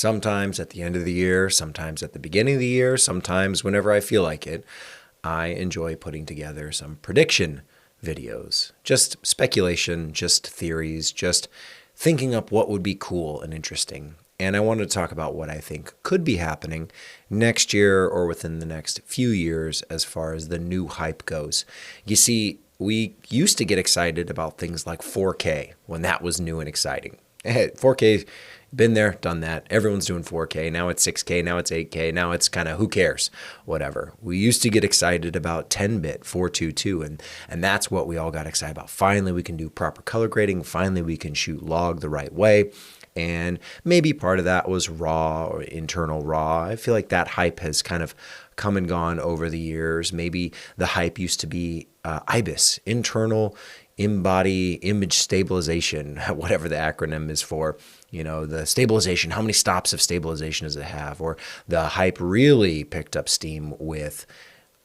Sometimes at the end of the year, sometimes at the beginning of the year, sometimes whenever I feel like it, I enjoy putting together some prediction videos. Just speculation, just theories, just thinking up what would be cool and interesting. And I wanted to talk about what I think could be happening next year or within the next few years as far as the new hype goes. You see, we used to get excited about things like 4K when that was new and exciting. 4K, been there, done that. Everyone's doing 4K. Now it's 6K, now it's 8K, now it's kind of who cares, whatever. We used to get excited about 10-bit 422, and that's what we all got excited about. Finally, we can do proper color grading. Finally, we can shoot log the right way. And maybe part of that was RAW or internal RAW. I feel like that hype has kind of come and gone over the years. Maybe the hype used to be IBIS, internal in-body image stabilization, whatever the acronym is for. You know, the stabilization, how many stops of stabilization does it have? Or the hype really picked up steam with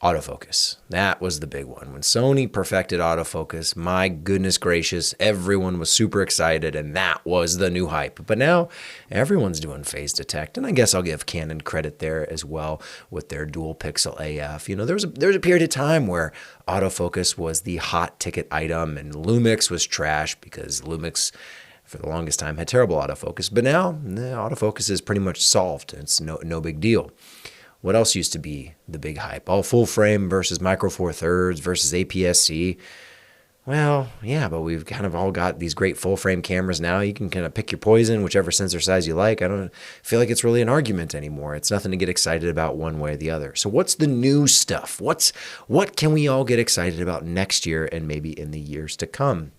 autofocus. That was the big one. When Sony perfected autofocus, my goodness gracious, everyone was super excited, and that was the new hype. But now everyone's doing phase detect, and I guess I'll give Canon credit there as well with their dual pixel AF. You know, there was a period of time where autofocus was the hot ticket item, and Lumix was trash because Lumix for the longest time had terrible autofocus. But now the autofocus is pretty much solved. It's no big deal. What else used to be the big hype? All full frame versus micro four thirds versus APS-C. Well, yeah, but we've kind of all got these great full frame cameras now. You can kind of pick your poison, whichever sensor size you like. I don't feel like it's really an argument anymore. It's nothing to get excited about one way or the other. So what's the new stuff? What can we all get excited about next year and maybe in the years to come?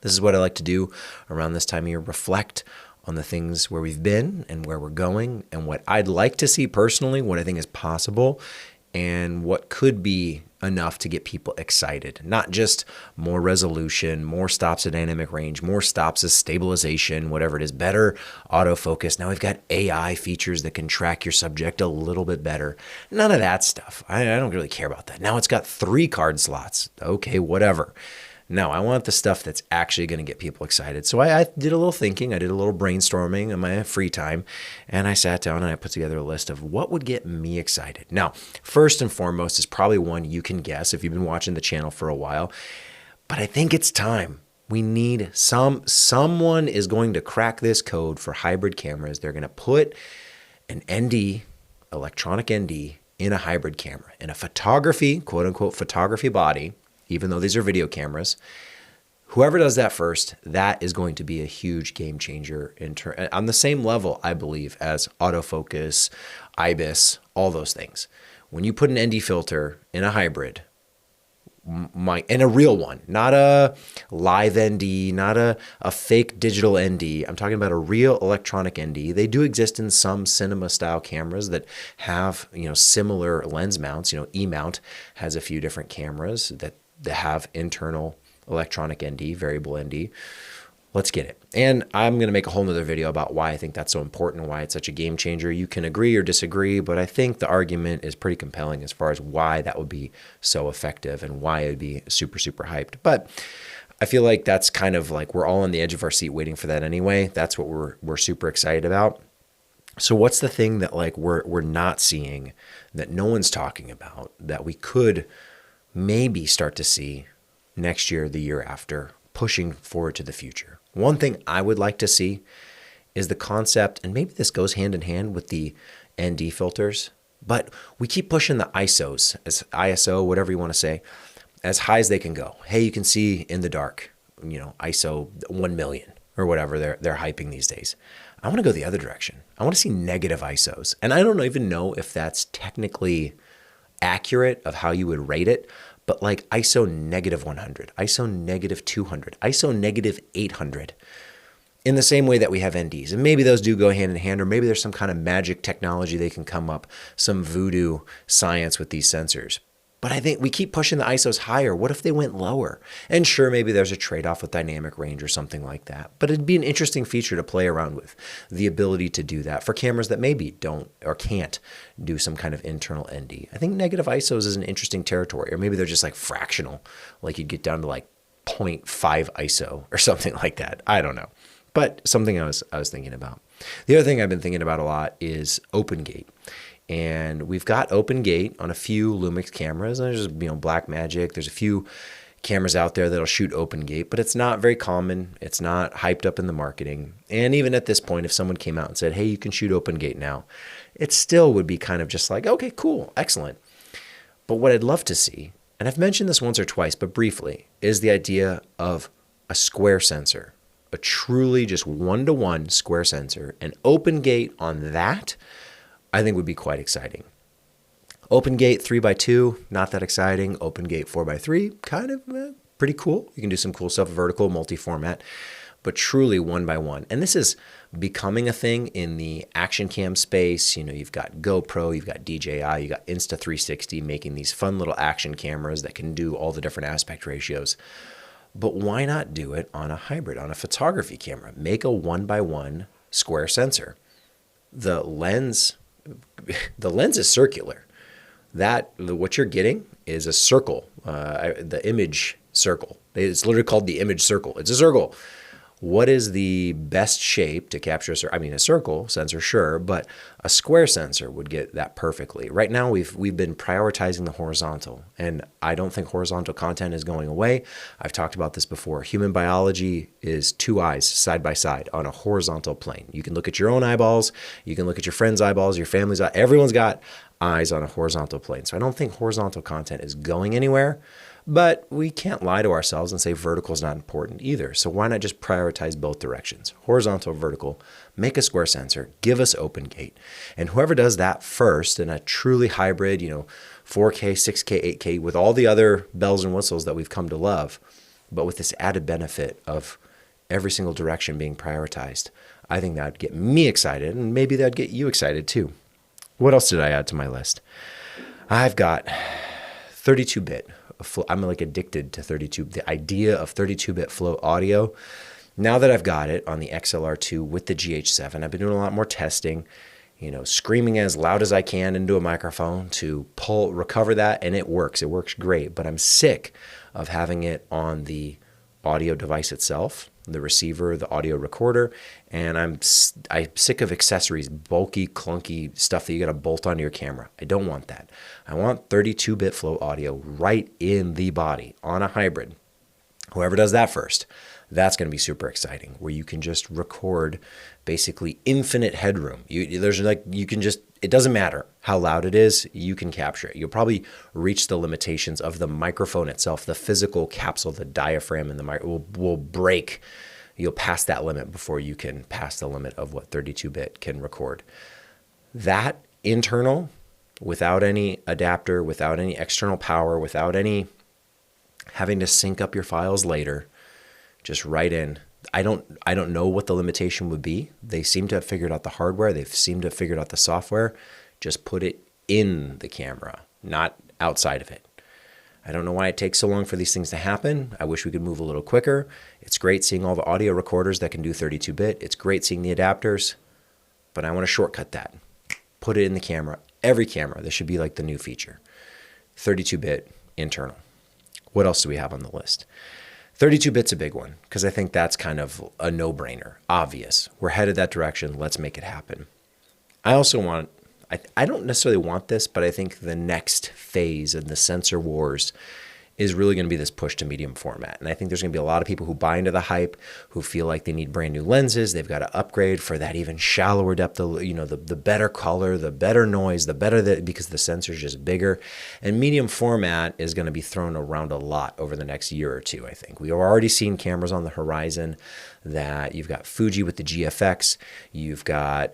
This is what I like to do around this time of year, reflect on the things where we've been and where we're going and what I'd like to see personally, what I think is possible, and what could be enough to get people excited. Not just more resolution, more stops of dynamic range, more stops of stabilization, whatever it is, better autofocus. Now we've got AI features that can track your subject a little bit better. None of that stuff. I don't really care about that. Now it's got 3 card slots. Okay, whatever. No, I want the stuff that's actually going to get people excited. So I did a little thinking. I did a little brainstorming in my free time. And I sat down and I put together a list of what would get me excited. Now, first and foremost is probably one you can guess if you've been watching the channel for a while. But I think it's time. We need someone is going to crack this code for hybrid cameras. They're going to put an ND, electronic ND, in a hybrid camera, in a photography, quote unquote, photography body. Even though these are video cameras, whoever does that first, that is going to be a huge game changer on the same level, I believe, as autofocus, IBIS, all those things. When you put an ND filter in a hybrid, and a real one, not a live ND, not a fake digital ND. I'm talking about a real electronic ND. They do exist in some cinema style cameras that have, similar lens mounts. E-mount has a few different cameras that have internal electronic ND, variable ND. Let's get it. And I'm going to make a whole nother video about why I think that's so important and why it's such a game changer. You can agree or disagree, but I think the argument is pretty compelling as far as why that would be so effective and why it would be super, super hyped. But I feel like that's kind of like we're all on the edge of our seat waiting for that anyway. That's what we're super excited about. So what's the thing that like we're not seeing, that no one's talking about, that we could maybe start to see next year, the year after, pushing forward to the future? One thing I would like to see is the concept, and maybe this goes hand in hand with the ND filters, but we keep pushing the ISOs, as ISO, whatever you want to say, as high as they can go. Hey, you can see in the dark, ISO 1 million or whatever they're hyping these days. I want to go the other direction. I want to see negative ISOs. And I don't even know if that's technically accurate of how you would rate it, but like ISO negative 100, ISO negative 200, ISO negative 800, in the same way that we have NDs. And maybe those do go hand in hand, or maybe there's some kind of magic technology they can come up, some voodoo science with these sensors. But I think we keep pushing the ISOs higher. What if they went lower? And sure, maybe there's a trade-off with dynamic range or something like that. But it'd be an interesting feature to play around with, the ability to do that for cameras that maybe don't or can't do some kind of internal ND. I think negative ISOs is an interesting territory, or maybe they're just like fractional, like you'd get down to like 0.5 ISO or something like that. I don't know. But something I was thinking about. The other thing I've been thinking about a lot is OpenGate. And we've got OpenGate on a few Lumix cameras. There's, Blackmagic. There's a few cameras out there that'll shoot OpenGate, but it's not very common. It's not hyped up in the marketing. And even at this point, if someone came out and said, hey, you can shoot OpenGate now, it still would be kind of just like, okay, cool, excellent. But what I'd love to see, and I've mentioned this once or twice, but briefly, is the idea of a square sensor, a truly just one-to-one square sensor. And OpenGate on that, I think would be quite exciting. OpenGate 3x2, not that exciting. OpenGate 4x3, kind of pretty cool. You can do some cool stuff, vertical, multi-format, but truly one by one. And this is becoming a thing in the action cam space. You've got GoPro, you've got DJI, you've got Insta360 making these fun little action cameras that can do all the different aspect ratios. But why not do it on a hybrid, on a photography camera? Make a one by one square sensor. The lens is circular. What you're getting is a circle, the image circle. It's literally called the image circle. It's a circle. What is the best shape to capture a circle sensor, sure, but a square sensor would get that perfectly. Right now, we've been prioritizing the horizontal, and I don't think horizontal content is going away. I've talked about this before. Human biology is two eyes side by side on a horizontal plane. You can look at your own eyeballs, you can look at your friend's eyeballs, your family's eyes. Everyone's got eyes on a horizontal plane. So I don't think horizontal content is going anywhere. But we can't lie to ourselves and say vertical is not important either. So why not just prioritize both directions? Horizontal, vertical, make a square sensor, give us OpenGate. And whoever does that first in a truly hybrid, 4K, 6K, 8K, with all the other bells and whistles that we've come to love, but with this added benefit of every single direction being prioritized, I think that would get me excited, and maybe that'd get you excited too. What else did I add to my list? I've got 32-bit. I'm like addicted to 32. The idea of 32-bit float audio. Now that I've got it on the XLR2 with the GH7, I've been doing a lot more testing, screaming as loud as I can into a microphone to recover that, and it works. It works great, but I'm sick of having it on the audio device itself, the receiver, the audio recorder, and I'm sick of accessories, bulky, clunky stuff that you got to bolt onto your camera. I don't want that. I want 32-bit float audio right in the body on a hybrid. Whoever does that first, that's going to be super exciting, where you can just record basically infinite headroom. It doesn't matter how loud it is, you can capture it. You'll probably reach the limitations of the microphone itself, the physical capsule, the diaphragm, and the mic will break. You'll pass that limit before you can pass the limit of what 32-bit can record. That internal, without any adapter, without any external power, without any having to sync up your files later, just right in. I don't know what the limitation would be. They seem to have figured out the hardware. They've seemed to have figured out the software. Just put it in the camera, not outside of it. I don't know why it takes so long for these things to happen. I wish we could move a little quicker. It's great seeing all the audio recorders that can do 32-bit. It's great seeing the adapters, but I want to shortcut that. Put it in the camera. Every camera, this should be like the new feature. 32-bit internal. What else do we have on the list? 32-bit's a big one because I think that's kind of a no-brainer, obvious. We're headed that direction. Let's make it happen. I also want, I don't necessarily want this, but I think the next phase in the sensor wars is really going to be this push to medium format. And I think there's going to be a lot of people who buy into the hype, who feel like they need brand new lenses. They've got to upgrade for that even shallower depth, the better color, the better noise, because the sensor's just bigger. And medium format is going to be thrown around a lot over the next year or two, I think. We have already seen cameras on the horizon that you've got Fuji with the GFX. You've got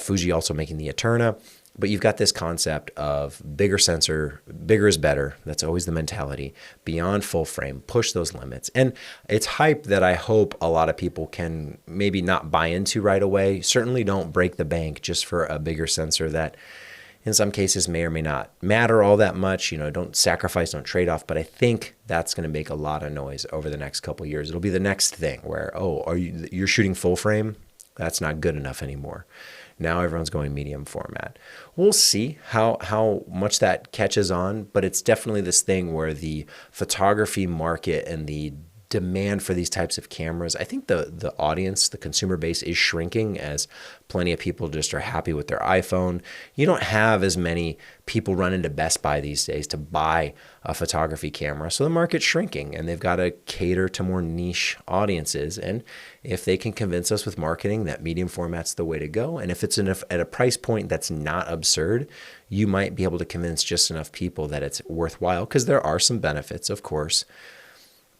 Fuji also making the Eterna. But you've got this concept of bigger sensor, bigger is better. That's always the mentality. Beyond full frame, push those limits. And it's hype that I hope a lot of people can maybe not buy into right away. Certainly don't break the bank just for a bigger sensor that in some cases may or may not matter all that much. Don't sacrifice, don't trade off. But I think that's going to make a lot of noise over the next couple of years. It'll be the next thing where, you're shooting full frame? That's not good enough anymore. Now everyone's going medium format. We'll see how much that catches on, but it's definitely this thing where the photography market and the demand for these types of cameras. I think the audience, the consumer base is shrinking as plenty of people just are happy with their iPhone. You don't have as many people running to Best Buy these days to buy a photography camera. So the market's shrinking and they've got to cater to more niche audiences. And if they can convince us with marketing that medium format's the way to go, and if it's enough at a price point that's not absurd, you might be able to convince just enough people that it's worthwhile, because there are some benefits, of course.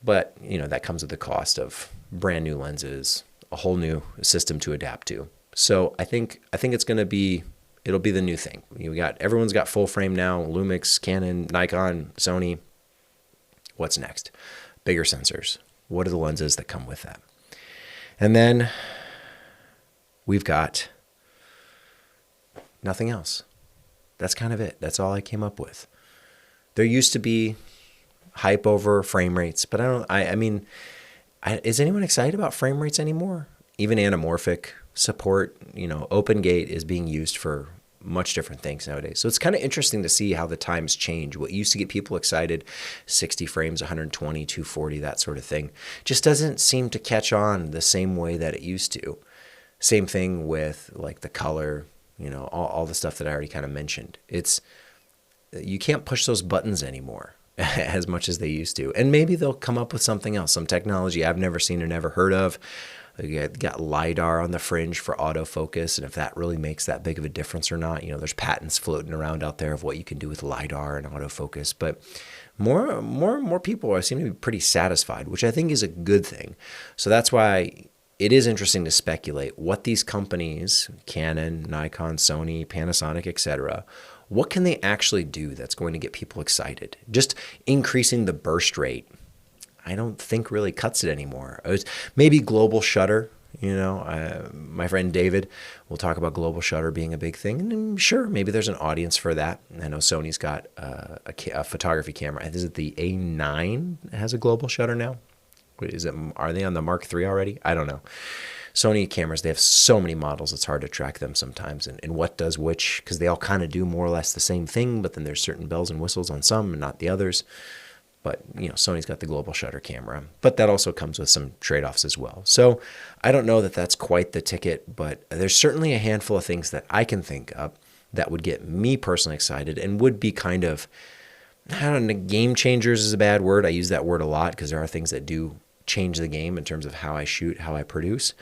But, that comes at the cost of brand new lenses, a whole new system to adapt to. So I think it's going to be, it'll be the new thing. Everyone's got full frame now, Lumix, Canon, Nikon, Sony. What's next? Bigger sensors. What are the lenses that come with that? And then we've got nothing else. That's kind of it. That's all I came up with. There used to be hype over frame rates, but is anyone excited about frame rates anymore? Even anamorphic support, OpenGate is being used for much different things nowadays. So it's kind of interesting to see how the times change. What used to get people excited, 60 frames, 120, 240, that sort of thing, just doesn't seem to catch on the same way that it used to. Same thing with like the color, all the stuff that I already kind of mentioned. You can't push those buttons anymore as much as they used to. And maybe they'll come up with something else, some technology I've never seen or never heard of. You got LiDAR on the fringe for autofocus, and if that really makes that big of a difference or not. There's patents floating around out there of what you can do with LiDAR and autofocus. But more people seem to be pretty satisfied, which I think is a good thing. So that's why it is interesting to speculate what these companies, Canon, Nikon, Sony, Panasonic, etc., what can they actually do that's going to get people excited? Just increasing the burst rate, I don't think really cuts it anymore. Maybe global shutter. My friend David will talk about global shutter being a big thing. And sure, maybe there's an audience for that. I know Sony's got a photography camera. Is it the A9 that has a global shutter now? Are they on the Mark III already? I don't know. Sony cameras, they have so many models, it's hard to track them sometimes and what does which, because they all kind of do more or less the same thing, but then there's certain bells and whistles on some and not the others. But, Sony's got the global shutter camera, but that also comes with some trade-offs as well. So I don't know that that's quite the ticket, but there's certainly a handful of things that I can think of that would get me personally excited and would be kind of, I don't know, game changers is a bad word. I use that word a lot because there are things that do change the game in terms of how I shoot, how I produce.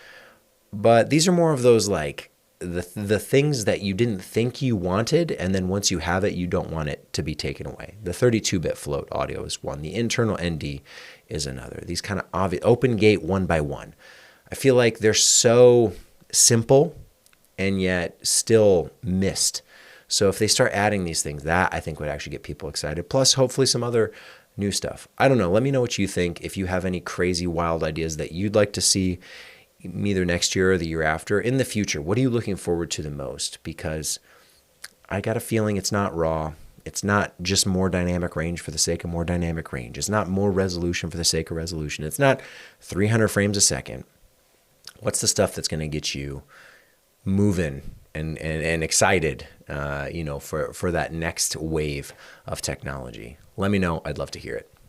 But these are more of those like the things that you didn't think you wanted, and then once you have it, you don't want it to be taken away. The 32-bit float audio is one. The internal ND is another. These kind of obvious OpenGate one by one. I feel like they're so simple and yet still missed. So if they start adding these things, that I think would actually get people excited. Plus, hopefully some other new stuff. I don't know. Let me know what you think. If you have any crazy, wild ideas that you'd like to see either next year or the year after, in the future, what are you looking forward to the most? Because I got a feeling it's not RAW. It's not just more dynamic range for the sake of more dynamic range. It's not more resolution for the sake of resolution. It's not 300 frames a second. What's the stuff that's going to get you moving and excited, for that next wave of technology? Let me know. I'd love to hear it.